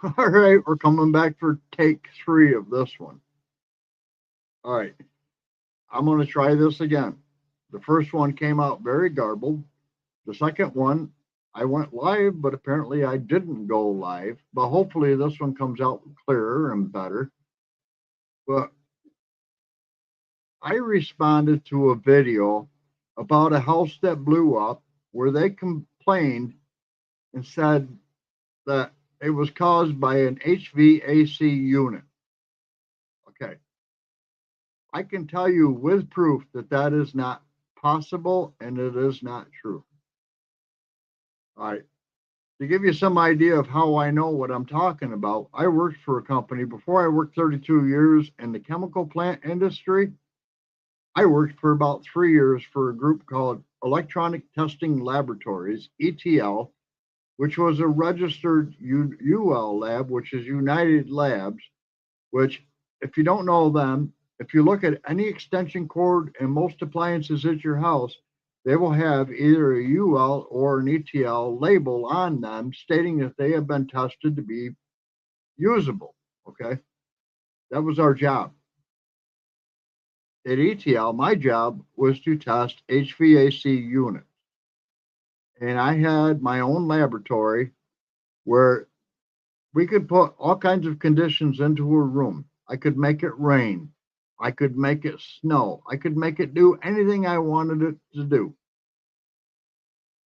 All right, we're coming back for take 3 of this one. All right, I'm going to try this again. The first one came out very garbled. The second one, I went live, but apparently I didn't go live. But hopefully this one comes out clearer and better. But I responded to a video about a house that blew up where they complained and said that it was caused by an HVAC unit. Okay. I can tell you with proof that that is not possible and it is not true. All right. To give you some idea of how I know what I'm talking about, I worked for a company before I worked 32 years in the chemical plant industry. I worked for about 3 years for a group called Electronic Testing Laboratories, ETL, which was a registered UL lab, which is United Labs, which, if you don't know them, if you look at any extension cord and most appliances at your house, they will have either a UL or an ETL label on them stating that they have been tested to be usable. Okay. That was our job. At ETL, my job was to test HVAC units. And I had my own laboratory where we could put all kinds of conditions into a room. I could make it rain. I could make it snow. I could make it do anything I wanted it to do.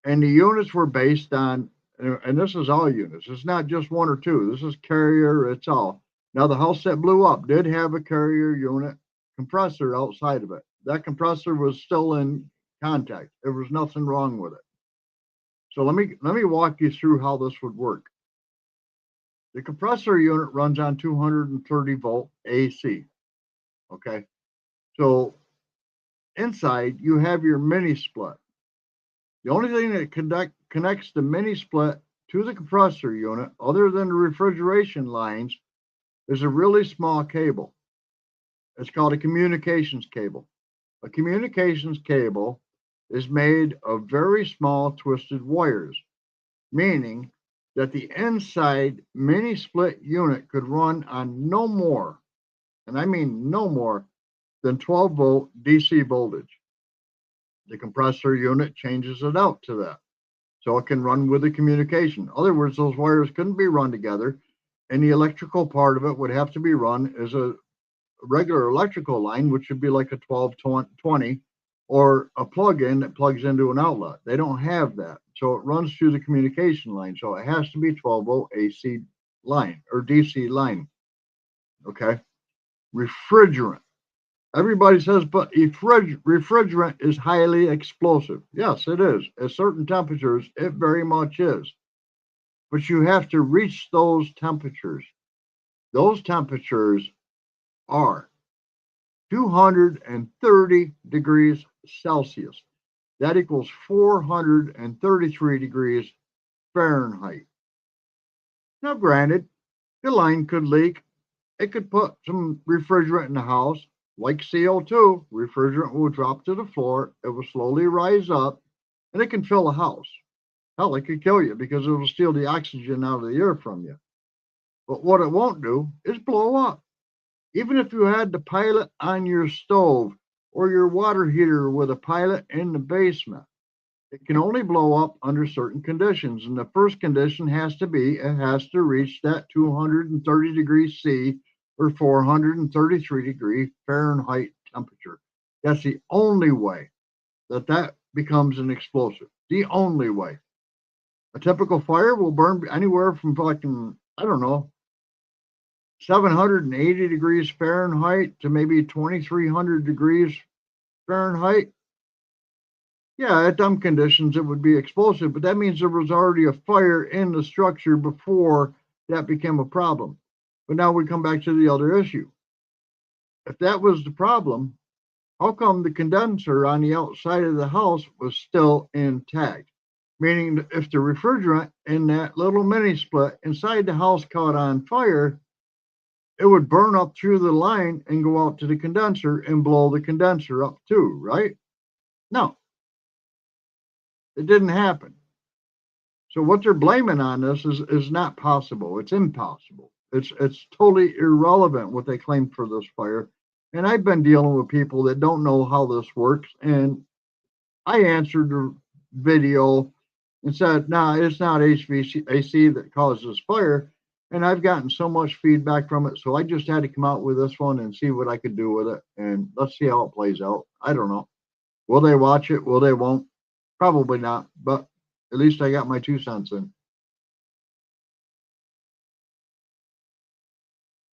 And the units were based on, and this is all units. It's not just one or two. This is carrier, it's all. Now, the house that blew up did have a carrier unit compressor outside of it. That compressor was still in contact. There was nothing wrong with it. So let me walk you through how this would work. The compressor unit runs on 230 volt AC. Okay. So inside you have your mini split. The only thing that connects the mini split to the compressor unit, other than the refrigeration lines, is a really small cable. It's called a communications cable. A communications cable is made of very small twisted wires, meaning that the inside mini split unit could run on no more, and I mean no more, than 12 volt DC voltage. The compressor unit changes it out to that. So it can run with the communication. In other words, those wires couldn't be run together, and the electrical part of it would have to be run as a regular electrical line, which would be like a 1220, or a plug-in that plugs into an outlet. They don't have that. So it runs through the communication line. So it has to be 12 volt AC line or DC line. Okay. Refrigerant. Everybody says, but refrigerant is highly explosive. Yes, it is. At certain temperatures, it very much is. But you have to reach those temperatures. Those temperatures are 230 degrees Celsius. That equals 433 degrees Fahrenheit. Now, granted, the line could leak. It could put some refrigerant in the house, like CO2. Refrigerant will drop to the floor. It will slowly rise up, and it can fill a house. Hell, it could kill you because it will steal the oxygen out of the air from you. But what it won't do is blow up. Even if you had the pilot on your stove or your water heater with a pilot in the basement, it can only blow up under certain conditions. And the first condition has to be it has to reach that 230 degrees C or 433 degree Fahrenheit temperature. That's the only way that that becomes an explosive. The only way. A typical fire will burn anywhere from fucking, I don't know, 780 degrees Fahrenheit to maybe 2300 degrees Fahrenheit. Yeah, at them conditions, it would be explosive, but that means there was already a fire in the structure before that became a problem. But now we come back to the other issue. If that was the problem, how come the condenser on the outside of the house was still intact? Meaning, if the refrigerant in that little mini split inside the house caught on fire, it would burn up through the line and go out to the condenser and blow the condenser up too, right? No, it didn't happen. So what they're blaming on this is not possible. It's impossible. It's totally irrelevant what they claim for this fire. And I've been dealing with people that don't know how this works. And I answered the video and said, no, it's not HVAC that causes fire. And I've gotten so much feedback from it. So I just had to come out with this one and see what I could do with it. And let's see how it plays out. I don't know. Will they watch it? Will they won't? Probably not. But at least I got my 2 cents in.